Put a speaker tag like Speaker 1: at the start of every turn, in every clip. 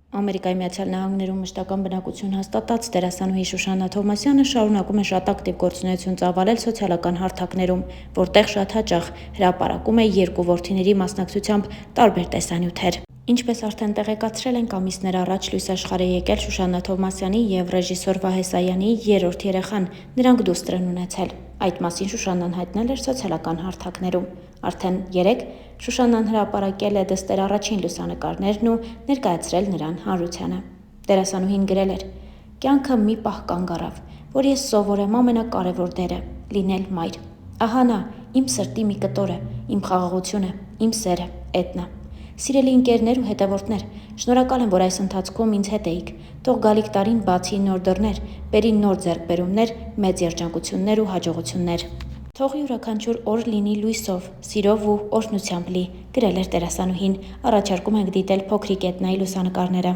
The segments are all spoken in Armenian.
Speaker 1: Ամերիկայի Միացյալ Նահանգներում մշտական բնակություն հաստատած դերասանուհի Շուշաննա Թովմասյանը շարունակում է շատ ակտիվ գործունեություն ծավալել սոցիալական հարթակներում, որտեղ շատ հաճախ հրապարակում է երկու որդիների մասնակցությամբ տարբեր տեսանյութեր։ Ինչպես արդեն տեղեկացրել ենք, ամիսներ առաջ լույս աշխարհ է եկել Շուշաննա Թովմասյանի եւ ռեժիսոր Վահե Սայանի երրորդ երեխան, նրանք դուստր են ունեցել։ Այդ մասին Շուշաննան հայտնել էր սոցիալական հարթակներում։ Արդեն 3 Շուշաննան հրապարակել է դստեր առաջին լուսանկարներն ու ներկայացրել նրան հանրությանը։ Դերասանուհին գրել էր. «Կյանքը մի պահ կանգ առավ, որ ես սովորեմ ամենակարևոր դերը՝ լինել մայր։ Ահա նա, իմ սրտի մի կտորը, իմ խաղաղությունը, իմ սերը, Էդնա։ Սիրելի ընկերներ ու հետևորդներ, շնորհակալ եմ, որ այս ընթացքում ինձ հետ էիք։ Թող գալիք տարին բացի նոր դռներ, բերի նոր ձեռքբերումներ, մեծ երջանկություններ ու հաջողություններ։ Թող յուրաքանչյուր օր լինի լույսով, սիրով ու օրհնությամբ լի», գրել էր դերասանուհին։ Առաջարկում ենք դիտել փոքրիկ Էդնայի լուսանկարները։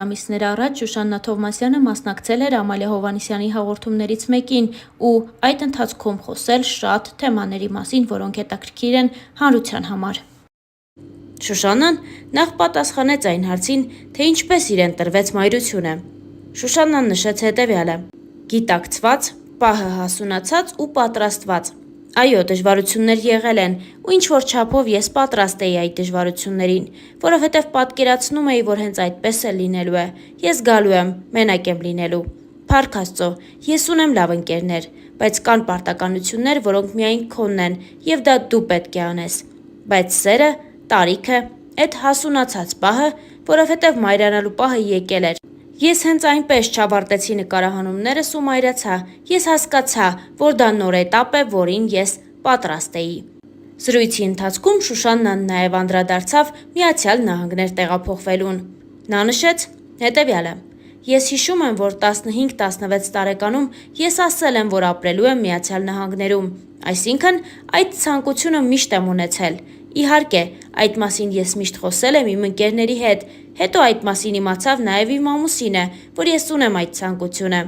Speaker 1: Ամիսներ առաջ Շուշաննա Թովմասյանը մասնակցել էր Ամալիա Հովհաննիսյանի հաղորդումներից մեկին ու այդ ընթացքում խոսել շատ թեմաների մասին, որոնք հետաքրքիր են հանրության համար։ Շուշաննան նախ պատասխանեց այն հարցին, թե ինչպես իրեն տրվեց մայրությունը։ Շուշաննան նշեց հետևյալը. «Գիտակցված, պահը հասունացած ու պատրաստված։ Այո, դժվարություններ եղել են, ու ինչ-որ չափով ես պատրաստ էի այդ դժվարություններին, որովհետև պատկերացնում էի, որ հենց այդպես էլ լինելու է։ Ես գալու եմ, մենակ եմ լինելու։ Փառք Աստծո, ես ունեմ լավ ընկերներ, բայց կան պարտականություններ, որոնք միայն քոնն են, եւ դա դու պետք է անես։ Բայց սերը, տարիքը, այդ հասունացած պահը, որովհետև մայրանալու պահը եկել էր։ Ես հենց այնպես չավարտեցի նկարահանումներս ու մայրացա։ Ես հասկացա, որ դա նոր էտապ է, որին ես պատրաստ էի»։ Զրույցի ընթացքում Շուշաննան նաև անդրադարձավ Միացյալ Նահանգներ տեղափոխվելուն։ Նա նշեց հետևյալը. «Ես հիշում եմ, որ 15-16 տարեկանում ես ասել եմ, որ ապրելու եմ Միացյալ Նահանգներում, այսինքն այդ ցանկությունը միշտ եմ ունեցել։ Իհարկե, այդ մասին ես միշտ խոսել եմ իմ ընկերների հետ, հետո այդ մասին իմացավ նաև իմ ամուսինը, որ ես ունեմ այդ ցանկությունը։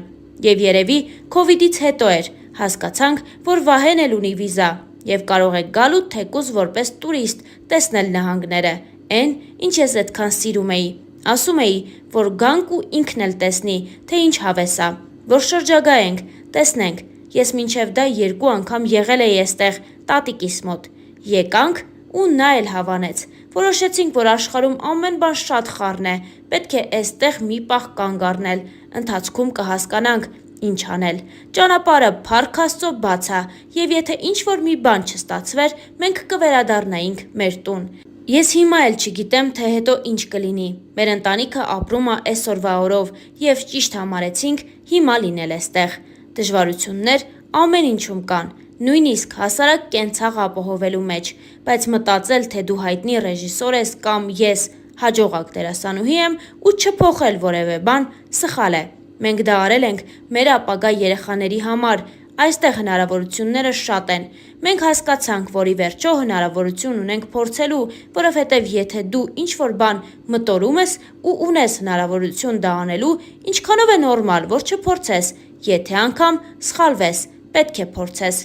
Speaker 1: Եվ երևի քովիդից հետո էր, հասկացանք, որ Վահեն էլ ունի վիզա, եւ կարող եք գալու թեկուզ որպես տուրիստ, տեսնել նահանգները, էն, ինչ ես այդքան սիրում էի։ Ասում էի, որ գանք ու ինքն էլ տեսնի, թե ինչ հավես ա, որ շրջագայենք, տեսնենք։ Ես մինչև դա 2 անգամ եղել էի այստեղ տատիկիս մոտ։ Եկանք ու նա էլ հավանեց։ Որոշեցինք, որ աշխարհում ամեն բան շատ խառն է, պետք է այստեղ մի պահ կանգ առնել, ընթացքում կհասկանանք ինչ անել։ Ճանապարհը փառք Աստծո բաց ա, եւ եթե ինչ-որ մի բան չստացվեր, մենք կվերադառնայինք մեր տուն։ Ես հիմա էլ չգիտեմ, թե հետո ինչ կլինի։ Մեր ընտանիքը ապրում ա այսօրվա օրով եւ ճիշտ համարեցինք հիմա լինել այստեղ։ Դժվարություններ ամեն ինչում կան, նույնիսկ հասարակ կենցաղ ապահովելու մեջ, բայց մտածել, թե դու հայտնի ռեժիսոր ես կամ ես հաջողակ դերասանուհի եմ ու չփոխել որևէ բան, սխալ է։ Մենք դա արել ենք մեր ապագա երեխաների համար։ Այստեղ հնարավորությունները շատ են։ Մենք հասկացանք, որ ի վերջո հնարավորություն ունենք փորձելու, որովհետև եթե դու ինչ-որ բան մտորում ես ու ունես հնարավորություն դա անելու, ինչքանով է նորմալ, որ չփորձես, եթե անգամ սխալվես, պետք է փորձես։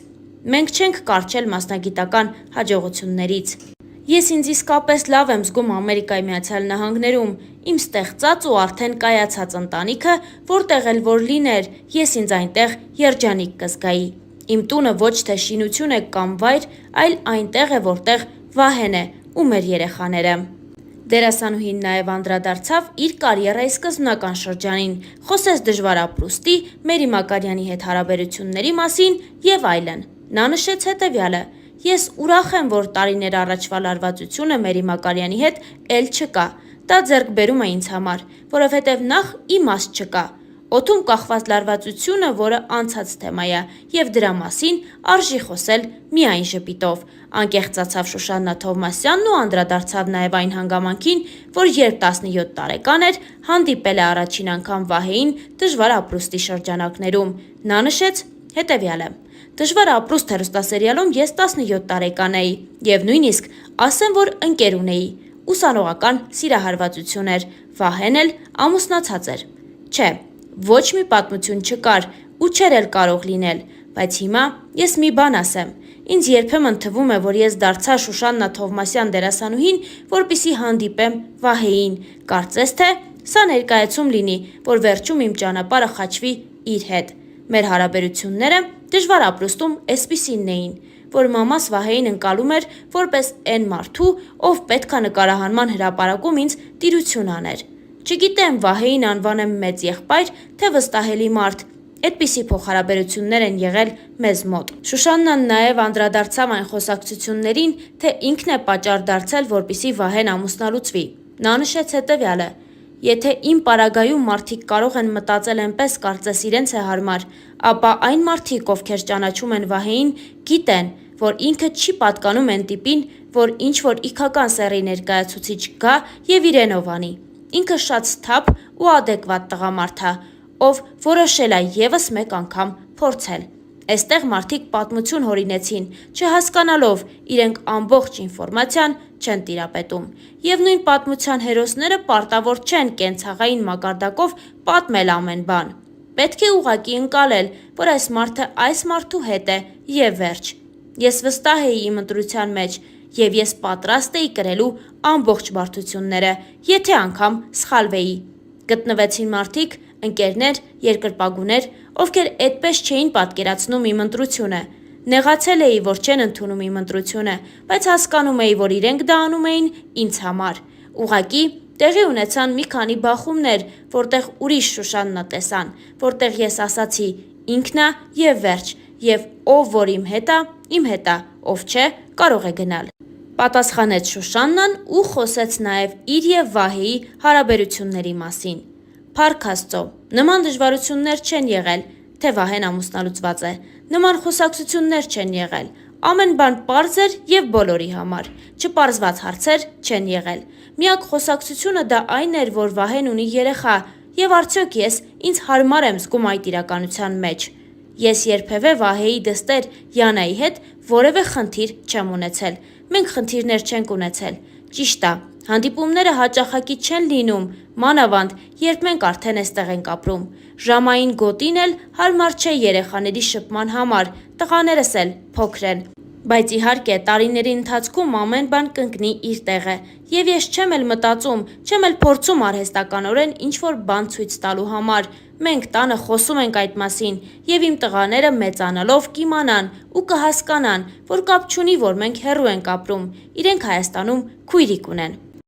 Speaker 1: Մենք չենք կառչել մասնագիտական հաջողություններից։ Ես ինձ իսկապես լավ եմ զգում Ամերիկայի Միացյալ Նահանգներում, իմ ստեղծած ու արդեն կայացած ընտանիքը, որտեղ էլ որ լիներ, ես ինձ այնտեղ երջանիկ կզգայի։ Իմ տունը ոչ թե շինություն է կամ վայր, այլ այնտեղ է, որտեղ Վահեն է ու մեր երեխաները։ Դերասանուհին նաև անդրադարձավ իր կարիերայի սկզբնական շրջանին, խոսեց դժվար ապրուստի, Մերի Մակարյանի հետ հարաբերությունների մասին եւ այլն։ Նա նշեց հետևյալը. «Ես ուրախ եմ, որ տարիներ առաջվա լարվածությունը Մերի Մակարյանի հետ էլ չկա։ Դա ձեռքբերում է ինձ համար, որովհետև նախ իմաստ չկա։ Օդում կախված լարվածությունը, որը անցած թեմա է, եւ դրա մասին արժի խոսել միայն ժպիտով», անկեղծացավ Շուշաննա Թովմասյանն ու անդրադարձավ նաև այն հանգամանքին, որ երբ 17 տարեկան էր, հանդիպել է առաջին անգամ Վահեին դժվար ապրուստի շրջանակներում։ Նա նշեց հետևյալը. «Դժվար ապրուստ հեռուստասերիալում ես 17 տարեկան էի եւ նույնիսկ ասեմ, որ ընկեր ունեի։ ուսանողական սիրահարվածություն էր, Վահեն էլ ամուսնացած էր։ Չէ, ոչ մի պատմություն չկար ու չէր էլ կարող լինել, բայց հիմա ես մի բան ասեմ։ Ինձ երբեմն թվում է, որ ես դարձա Շուշաննա Թովմասյան դերասանուհին, որպեսզի հանդիպեմ Վահեին, կարծես թե սա ներկայացում լինի, որ վերջում իմ ճանապարհը խաչվի իր հետ։ Մեր հարաբերությունները դժվար ապրուստում էսպիսինն էին, որ մամաս Վահեին ընկալում էր որպես այն մարդու, ով պետք է նկարահանման հրապարակում ինձ տիրություն աներ։ Չգիտեմ Վահեին անվանեմ մեծ եղբայր, թե վստահելի մարդ, այդպիսի փոխհարաբերություններ են եղել մեզ մոտ։ Շուշաննան նաև անդրադարձավ այն խոսակցություններին, թե ինքն է պատճառ դարձել, որպեսզի Վահեն ամուսնալուծվի։ Նա նշեց հետևյալը. Եթե իմ պարագայում մարդիկ կարող են մտածել այնպես, կարծես իրենց է հարմար, ապա այն մարդիկ, ովքեր ճանաչում են Վահեին, գիտեն, որ ինքը չի պատկանում այն տիպին, որ ինչ-որ իգական սեռի ներկայացուցիչ գա եւ իրենով անի։ Ինքը շատ սթափ ու ադեկվատ տղամարդ է, ով որոշել է եւս մեկ անգամ փորձել։ Այստեղ մարդիկ պատմություն հորինեցին, չհասկանալով իրենք ամբողջ ինֆորմացիան չեն տիրապետում, եւ նույն պատմության հերոսները պարտավոր չեն կենցաղային մակարդակով պատմել ամեն բան։ Պետք է ուղղակի ընկալել, որ այս մարդը այս մարդու հետ է եւ վերջ։ Ես վստահ էի իմ ընտրության մեջ եւ ես պատրաստ էի կրելու ամբողջ բարդությունները, եթե անգամ սխալվեի։ Գտնվեցին մարդիկ, ընկերներ, երկրպագուներ, ովքեր այդպես չէին պատկերացնում իմ ընտրությունը։ Նեղացել էի, որ չեն ընդունում իմ ընտրությունը, բայց հասկանում էի, որ իրենք դա անում էին ինձ համար։ Ուղղակի տեղի ունեցան մի քանի բախումներ, որտեղ ուրիշ Շուշաննա տեսան, որտեղ ես ասացի ինքն է եւ վերջ, եւ ով որ իմ հետ է, ով չէ, կարող է գնալ։ Պատասխանեց Շուշաննան ու խոսեց նաև իր եւ Վահեի հարաբերությունների մասին։ Փառք Աստծո, նման դժվարություններ չեն եղել, թե Վահեն ամուսնալուծված է, նման խոսակցություններ չեն եղել, ամեն բան պարզ էր եւ բոլորի համար, չպարզված հարցեր չեն եղել։ Միակ խոսակցությունը դա այն էր, որ Վահեն ունի երեխա եւ արդյոք ես ինձ հարմար եմ զգում այդ իրականության մեջ։ Ես երբևէ Վահեի դստեր Յանայի հետ որևէ խնդիր չեմ ունեցել։ Մենք խնդիրներ չենք ունեցել։ Ճիշտ է, հանդիպումները հաճախակի չեն լինում, մանավանդ, երբ մենք արդեն այստեղ ենք ապրում։ Ժամային գոտին էլ հարմար չէ երեխաների շփման համար, տղաներս էլ փոքր են։ Բայց իհարկե տարիների ընթացքում ամեն բան կընկնի իր տեղը, եւ ես չեմ էլ մտածում, չեմ էլ փորձում արհեստականորեն ինչ-որ բան ցույց տալու համար։ Մենք տանը խոսում ենք այդ մասին, եւ իմ տղաները մեծանալով կիմանան ու կհասկանան, որ կապ չունի, որ մենք հեռու ենք ապրում, իրենք Հայաստանում քույրիկ ունեն։